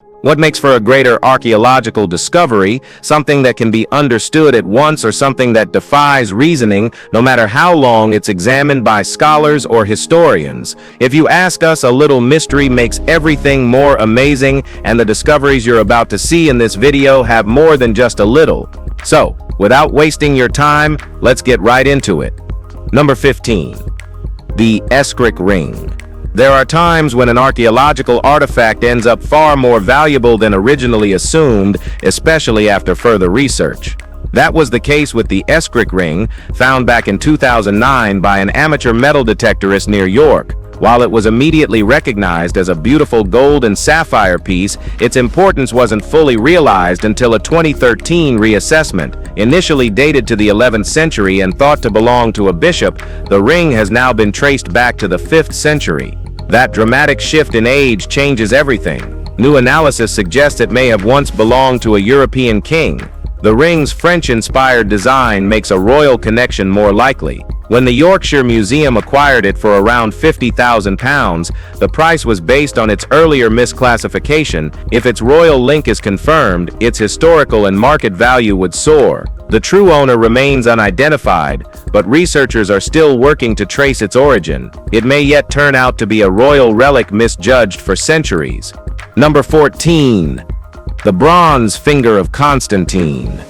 What makes for a greater archaeological discovery? Something that can be understood at once, or something that defies reasoning, no matter how long it's examined by scholars or historians? If you ask us, a little mystery makes everything more amazing, and the discoveries you're about to see in this video have more than just a little. So, without wasting your time, let's get right into it. Number 15. The Eskrik Ring. There are times when an archaeological artifact ends up far more valuable than originally assumed, especially after further research. That was the case with the Eskrik Ring, found back in 2009 by an amateur metal detectorist near York. While it was immediately recognized as a beautiful gold and sapphire piece, its importance wasn't fully realized until a 2013 reassessment. Initially dated to the 11th century and thought to belong to a bishop, the ring has now been traced back to the 5th century. That dramatic shift in age changes everything. New analysis suggests it may have once belonged to a European king. The ring's French-inspired design makes a royal connection more likely. When the Yorkshire Museum acquired it for around £50,000, the price was based on its earlier misclassification. If its royal link is confirmed, its historical and market value would soar. The true owner remains unidentified, but researchers are still working to trace its origin. It may yet turn out to be a royal relic misjudged for centuries. Number 14. The Bronze Finger of Constantine.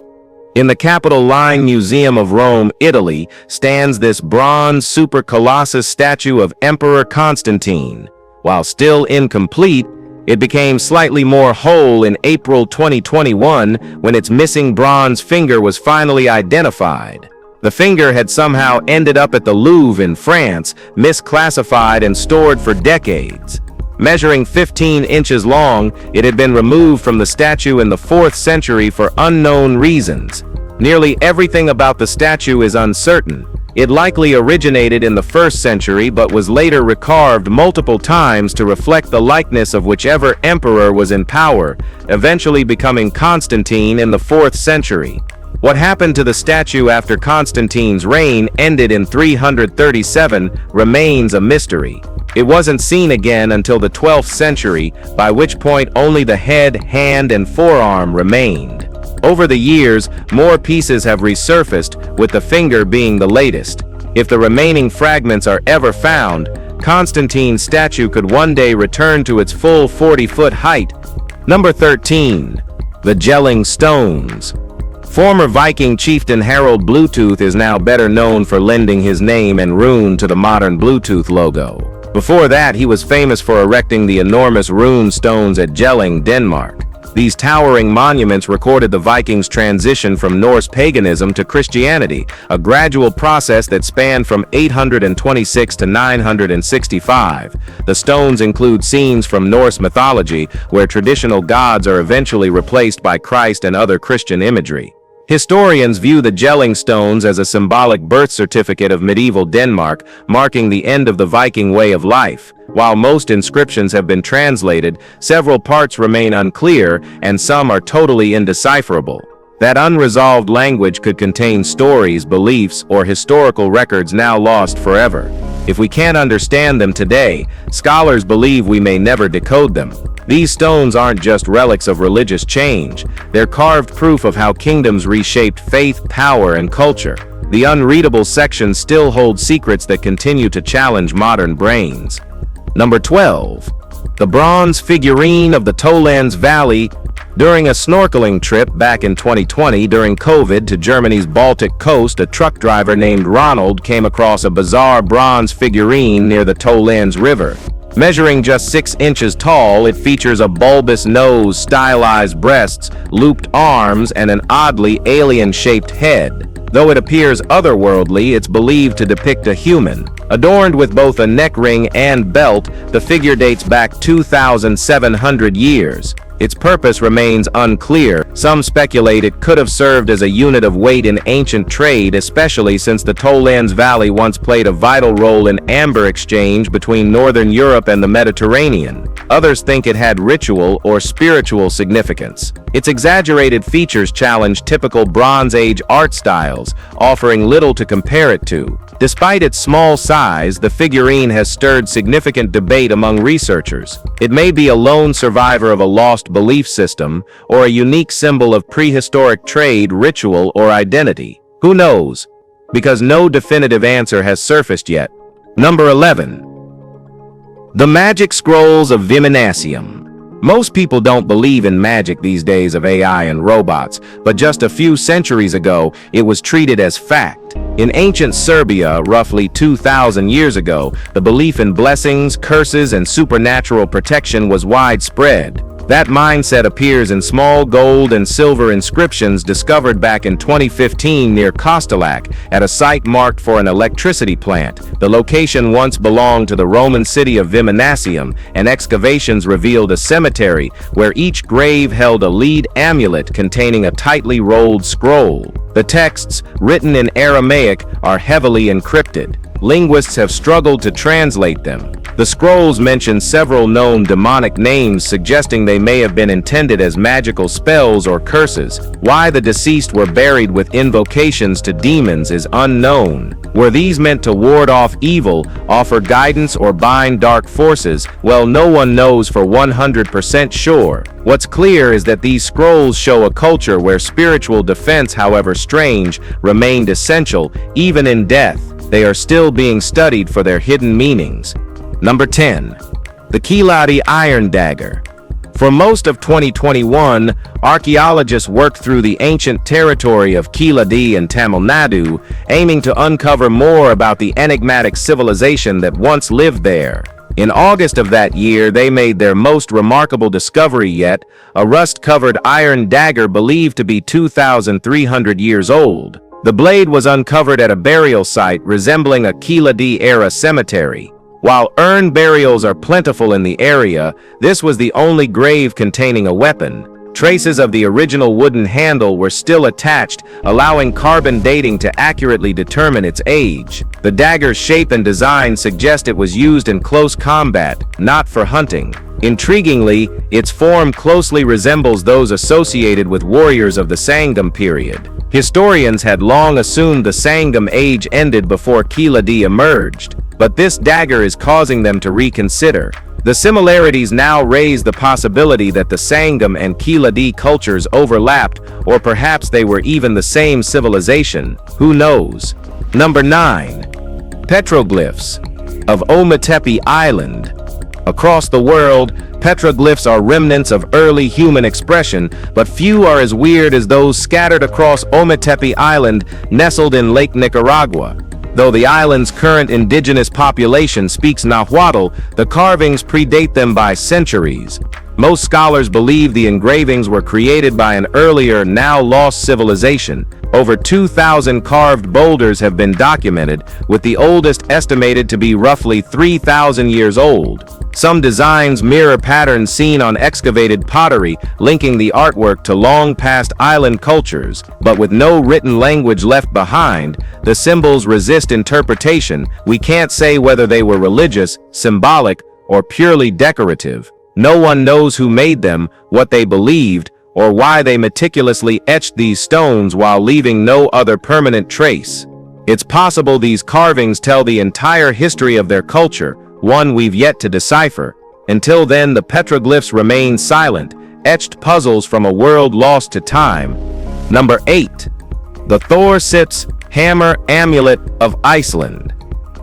In the Capitoline Museum of Rome, Italy, stands this bronze super-colossus statue of Emperor Constantine. While still incomplete, it became slightly more whole in April 2021 when its missing bronze finger was finally identified. The finger had somehow ended up at the Louvre in France, misclassified and stored for decades. Measuring 15 inches long, it had been removed from the statue in the 4th century for unknown reasons. Nearly everything about the statue is uncertain. It likely originated in the 1st century but was later recarved multiple times to reflect the likeness of whichever emperor was in power, eventually becoming Constantine in the 4th century. What happened to the statue after Constantine's reign ended in 337 remains a mystery. It wasn't seen again until the 12th century, by which point only the head, hand, and forearm remained. Over the years, more pieces have resurfaced, with the finger being the latest. If the remaining fragments are ever found, Constantine's statue could one day return to its full 40-foot height. Number 13. The Gelling Stones. Former Viking chieftain Harald Bluetooth is now better known for lending his name and rune to the modern Bluetooth logo. Before that, he was famous for erecting the enormous rune stones at Jelling, Denmark. These towering monuments recorded the Vikings' transition from Norse paganism to Christianity, a gradual process that spanned from 826 to 965. The stones include scenes from Norse mythology, where traditional gods are eventually replaced by Christ and other Christian imagery. Historians view the Jelling stones as a symbolic birth certificate of medieval Denmark, marking the end of the Viking way of life. While most inscriptions have been translated, several parts remain unclear, and some are totally indecipherable. That unresolved language could contain stories, beliefs, or historical records now lost forever. If we can't understand them today, scholars believe we may never decode them. These stones aren't just relics of religious change. They're carved proof of how kingdoms reshaped faith, power, and culture. The unreadable sections still hold secrets that continue to challenge modern brains. Number 12. The Bronze Figurine of the Tollands Valley. During a snorkeling trip back in 2020 during COVID to Germany's Baltic coast, a truck driver named Ronald came across a bizarre bronze figurine near the Tollands River. Measuring just 6 inches tall, it features a bulbous nose, stylized breasts, looped arms, and an oddly alien-shaped head. Though it appears otherworldly, it's believed to depict a human. Adorned with both a neck ring and belt, the figure dates back 2,700 years. Its purpose remains unclear. Some speculate it could have served as a unit of weight in ancient trade, especially since the Tollands Valley once played a vital role in amber exchange between Northern Europe and the Mediterranean. Others think it had ritual or spiritual significance. Its exaggerated features challenge typical Bronze Age art styles, offering little to compare it to. Despite its small size, the figurine has stirred significant debate among researchers. It may be a lone survivor of a lost belief system, or a unique symbol of prehistoric trade, ritual, or identity. Who knows? Because no definitive answer has surfaced yet. Number 11. The Magic Scrolls of Viminacium. Most people don't believe in magic these days of AI and robots, but just a few centuries ago, it was treated as fact. In ancient Serbia, roughly 2,000 years ago, the belief in blessings, curses, and supernatural protection was widespread. That mindset appears in small gold and silver inscriptions discovered back in 2015 near Kostolac at a site marked for an electricity plant. The location once belonged to the Roman city of Viminacium, and excavations revealed a cemetery where each grave held a lead amulet containing a tightly rolled scroll. The texts, written in Aramaic, are heavily encrypted. Linguists have struggled to translate them. The scrolls mention several known demonic names, suggesting they may have been intended as magical spells or curses. Why the deceased were buried with invocations to demons is unknown. Were these meant to ward off evil, offer guidance, or bind dark forces? Well, no one knows for 100% sure. What's clear is that these scrolls show a culture where spiritual defense, however strange, remained essential. Even in death, they are still being studied for their hidden meanings. Number 10. The Kiladi Iron Dagger. For most of 2021, archaeologists worked through the ancient territory of Kiladi and Tamil Nadu, aiming to uncover more about the enigmatic civilization that once lived there. In August of that year, they made their most remarkable discovery yet, a rust-covered iron dagger believed to be 2,300 years old. The blade was uncovered at a burial site resembling a Kiladi-era cemetery. While urn burials are plentiful in the area, this was the only grave containing a weapon. Traces of the original wooden handle were still attached, allowing carbon dating to accurately determine its age. The dagger's shape and design suggest it was used in close combat, not for hunting. Intriguingly, its form closely resembles those associated with warriors of the Sangam period. Historians had long assumed the Sangam age ended before Kiladi emerged, but this dagger is causing them to reconsider. The similarities now raise the possibility that the Sangam and Kiladi cultures overlapped, or perhaps they were even the same civilization. Who knows? Number 9. Petroglyphs of Ometepe Island. Across the world, petroglyphs are remnants of early human expression, but few are as weird as those scattered across Ometepe Island, nestled in Lake Nicaragua. Though the island's current indigenous population speaks Nahuatl, the carvings predate them by centuries. Most scholars believe the engravings were created by an earlier, now-lost civilization. Over 2,000 carved boulders have been documented, with the oldest estimated to be roughly 3,000 years old. Some designs mirror patterns seen on excavated pottery, linking the artwork to long-past island cultures. But with no written language left behind, the symbols resist interpretation. We can't say whether they were religious, symbolic, or purely decorative. No one knows who made them, what they believed, or why they meticulously etched these stones while leaving no other permanent trace. It's possible these carvings tell the entire history of their culture, one we've yet to decipher. Until then, the petroglyphs remain silent, etched puzzles from a world lost to time. Number 8. The Thor-Sip's Hammer Amulet of Iceland.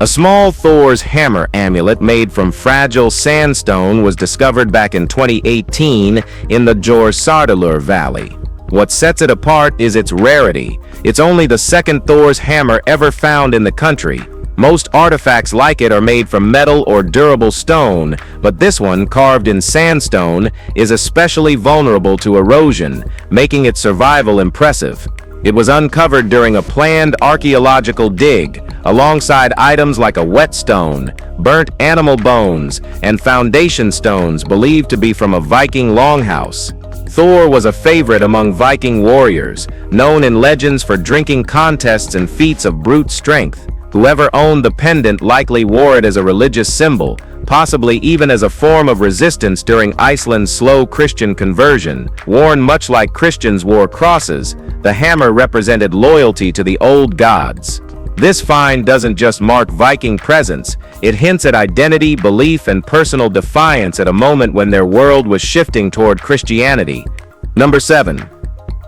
A small Thor's hammer amulet made from fragile sandstone was discovered back in 2018 in the Jórsárdalur Valley. What sets it apart is its rarity. It's only the second Thor's hammer ever found in the country. Most artifacts like it are made from metal or durable stone, but this one, carved in sandstone, is especially vulnerable to erosion, making its survival impressive. It was uncovered during a planned archaeological dig, alongside items like a whetstone, burnt animal bones, and foundation stones believed to be from a Viking longhouse. Thor was a favorite among Viking warriors, known in legends for drinking contests and feats of brute strength. Whoever owned the pendant likely wore it as a religious symbol, possibly even as a form of resistance during Iceland's slow Christian conversion. Worn much like Christians wore crosses, the hammer represented loyalty to the old gods. This find doesn't just mark Viking presence, it hints at identity, belief, and personal defiance at a moment when their world was shifting toward Christianity. Number 7.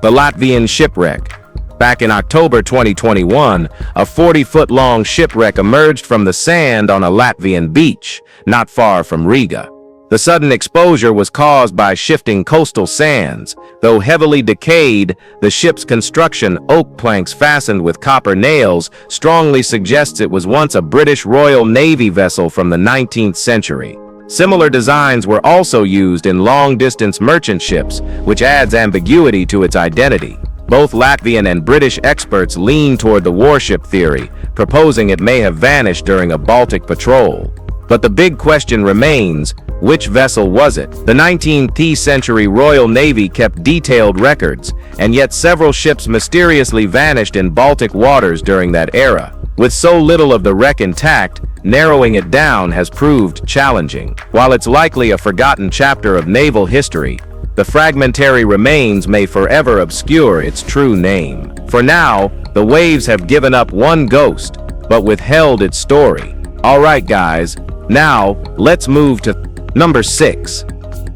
The Latvian shipwreck. Back in October 2021, a 40-foot-long shipwreck emerged from the sand on a Latvian beach, not far from Riga. The sudden exposure was caused by shifting coastal sands. Though heavily decayed, the ship's construction, oak planks fastened with copper nails, strongly suggests it was once a British Royal Navy vessel from the 19th century. Similar designs were also used in long-distance merchant ships, which adds ambiguity to its identity. Both Latvian and British experts lean toward the warship theory, proposing it may have vanished during a Baltic patrol. But the big question remains, which vessel was it? The 19th century Royal Navy kept detailed records, and yet several ships mysteriously vanished in Baltic waters during that era. With so little of the wreck intact, narrowing it down has proved challenging. While it's likely a forgotten chapter of naval history, the fragmentary remains may forever obscure its true name. For now, the waves have given up one ghost, but withheld its story. Alright guys, now let's move to Number 6.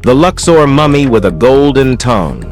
The Luxor mummy with a golden tongue.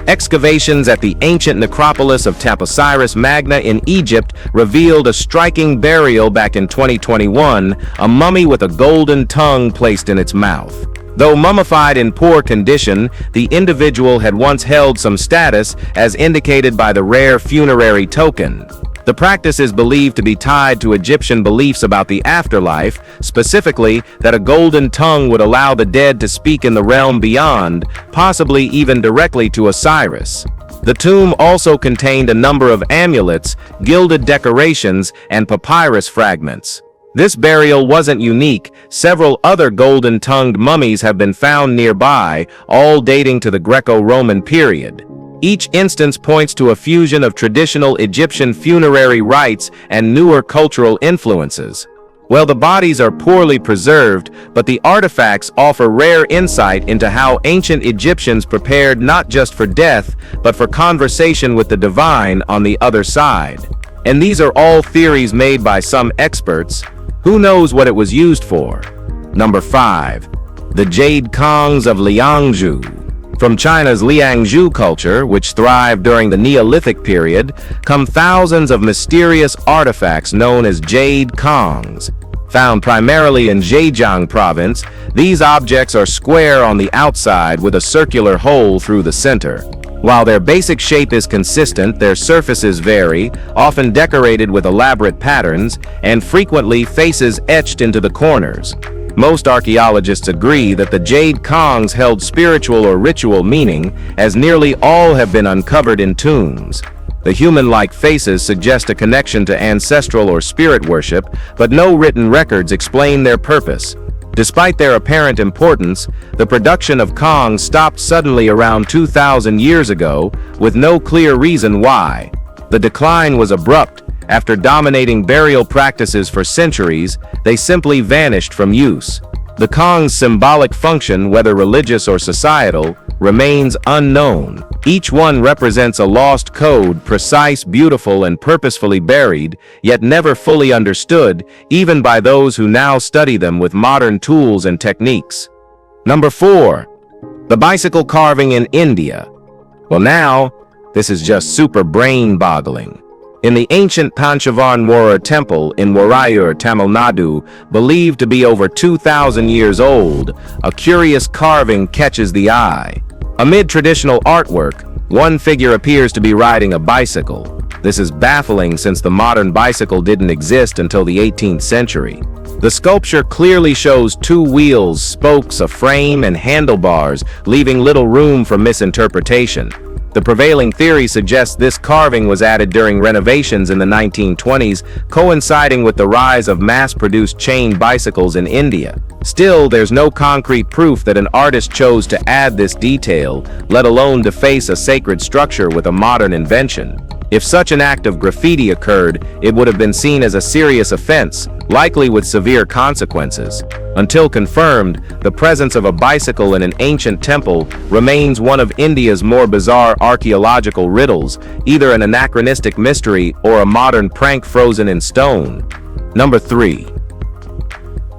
Excavations at the ancient necropolis of Taposiris Magna in Egypt revealed a striking burial back in 2021, a mummy with a golden tongue placed in its mouth. Though mummified in poor condition, the individual had once held some status, as indicated by the rare funerary token. The practice is believed to be tied to Egyptian beliefs about the afterlife, specifically that a golden tongue would allow the dead to speak in the realm beyond, possibly even directly to Osiris. The tomb also contained a number of amulets, gilded decorations, and papyrus fragments. This burial wasn't unique. Several other golden-tongued mummies have been found nearby, all dating to the Greco-Roman period. Each instance points to a fusion of traditional Egyptian funerary rites and newer cultural influences. Well, the bodies are poorly preserved, but the artifacts offer rare insight into how ancient Egyptians prepared not just for death, but for conversation with the divine on the other side. And these are all theories made by some experts. Who knows what it was used for? Number 5. The Jade Kongs of Liangzhu. From China's Liangzhu culture, which thrived during the Neolithic period, come thousands of mysterious artifacts known as Jade Kongs. Found primarily in Zhejiang province, these objects are square on the outside with a circular hole through the center. While their basic shape is consistent, their surfaces vary, often decorated with elaborate patterns, and frequently faces etched into the corners. Most archaeologists agree that the Jade Kongs held spiritual or ritual meaning, as nearly all have been uncovered in tombs. The human-like faces suggest a connection to ancestral or spirit worship, but no written records explain their purpose. Despite their apparent importance, the production of Kongs stopped suddenly around 2,000 years ago, with no clear reason why. The decline was abrupt. After dominating burial practices for centuries, they simply vanished from use. The Kong's symbolic function, whether religious or societal, remains unknown. Each one represents a lost code, precise, beautiful, and purposefully buried, yet never fully understood, even by those who now study them with modern tools and techniques. Number 4. The bicycle carving in India. Well now, this is just super brain-boggling. In the ancient Panchavarnwara temple in Warayur, Tamil Nadu, believed to be over 2,000 years old, a curious carving catches the eye. Amid traditional artwork, one figure appears to be riding a bicycle. This is baffling since the modern bicycle didn't exist until the 18th century. The sculpture clearly shows two wheels, spokes, a frame, and handlebars, leaving little room for misinterpretation. The prevailing theory suggests this carving was added during renovations in the 1920s, coinciding with the rise of mass-produced chain bicycles in India. Still, there's no concrete proof that an artist chose to add this detail, let alone deface a sacred structure with a modern invention. If such an act of graffiti occurred, it would have been seen as a serious offense, likely with severe consequences. Until confirmed, the presence of a bicycle in an ancient temple remains one of India's more bizarre archaeological riddles, either an anachronistic mystery or a modern prank frozen in stone. Number 3.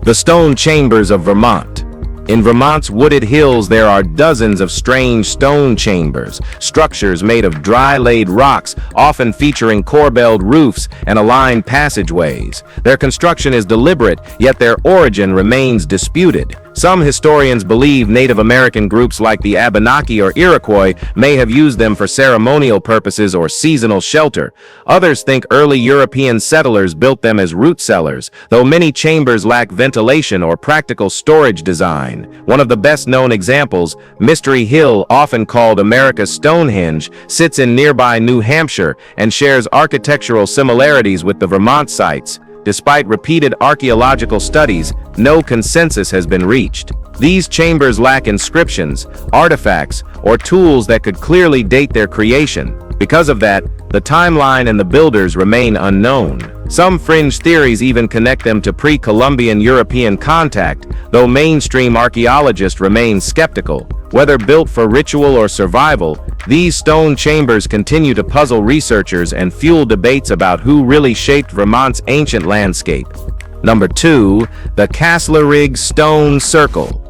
The Stone Chambers of Vermont. In Vermont's wooded hills, there are dozens of strange stone chambers, structures made of dry-laid rocks, often featuring corbelled roofs and aligned passageways. Their construction is deliberate, yet their origin remains disputed. Some historians believe Native American groups like the Abenaki or Iroquois may have used them for ceremonial purposes or seasonal shelter. Others think early European settlers built them as root cellars, though many chambers lack ventilation or practical storage design. One of the best-known examples, Mystery Hill, often called America's Stonehenge, sits in nearby New Hampshire and shares architectural similarities with the Vermont sites. Despite repeated archaeological studies, no consensus has been reached. These chambers lack inscriptions, artifacts, or tools that could clearly date their creation. Because of that, the timeline and the builders remain unknown. Some fringe theories even connect them to pre-Columbian European contact, though mainstream archaeologists remain skeptical. Whether built for ritual or survival, these stone chambers continue to puzzle researchers and fuel debates about who really shaped Vermont's ancient landscape. Number 2. The Castlereagh Stone Circle.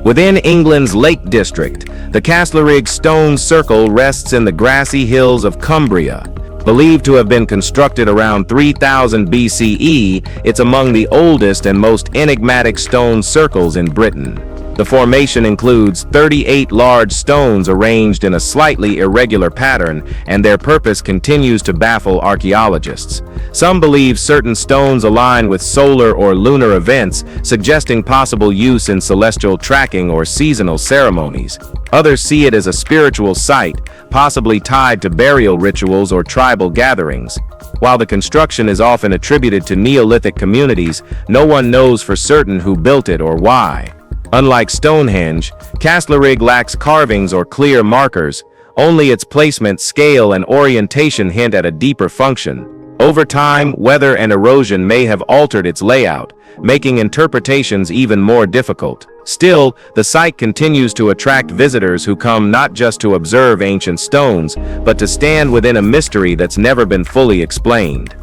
Within England's Lake District, the Castlereagh Stone Circle rests in the grassy hills of Cumbria. Believed to have been constructed around 3000 BCE, it's among the oldest and most enigmatic stone circles in Britain. The formation includes 38 large stones arranged in a slightly irregular pattern, and their purpose continues to baffle archaeologists. Some believe certain stones align with solar or lunar events, suggesting possible use in celestial tracking or seasonal ceremonies. Others see it as a spiritual site, possibly tied to burial rituals or tribal gatherings. While the construction is often attributed to Neolithic communities, no one knows for certain who built it or why. Unlike Stonehenge, Castlereagh lacks carvings or clear markers. Only its placement, scale, and orientation hint at a deeper function. Over time, weather and erosion may have altered its layout, making interpretations even more difficult. Still, the site continues to attract visitors who come not just to observe ancient stones, but to stand within a mystery that's never been fully explained.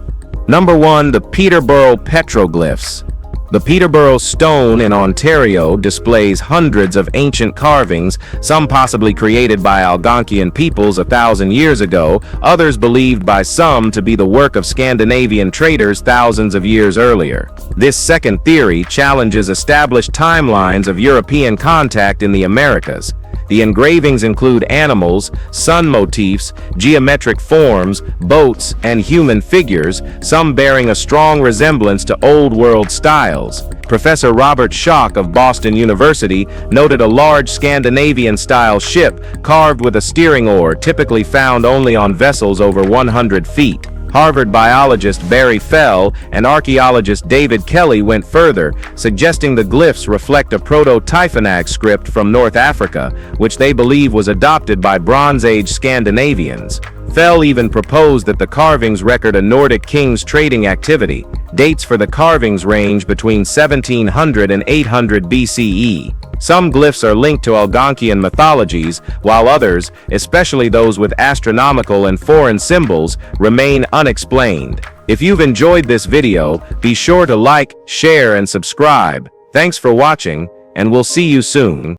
Number 1. The Peterborough Petroglyphs. The Peterborough Stone in Ontario displays hundreds of ancient carvings, some possibly created by Algonquian peoples 1,000 years ago, others believed by some to be the work of Scandinavian traders thousands of years earlier. This second theory challenges established timelines of European contact in the Americas. The engravings include animals, sun motifs, geometric forms, boats, and human figures, some bearing a strong resemblance to Old World styles. Professor Robert Schoch of Boston University noted a large Scandinavian-style ship carved with a steering oar, typically found only on vessels over 100 feet. Harvard biologist Barry Fell and archaeologist David Kelly went further, suggesting the glyphs reflect a Proto-Tifinagh script from North Africa, which they believe was adopted by Bronze Age Scandinavians. Fell even proposed that the carvings record a Nordic king's trading activity. Dates for the carvings range between 1700 and 800 BCE. Some glyphs are linked to Algonquian mythologies, while others, especially those with astronomical and foreign symbols, remain unexplained. If you've enjoyed this video, be sure to like, share, and subscribe. Thanks for watching, and we'll see you soon.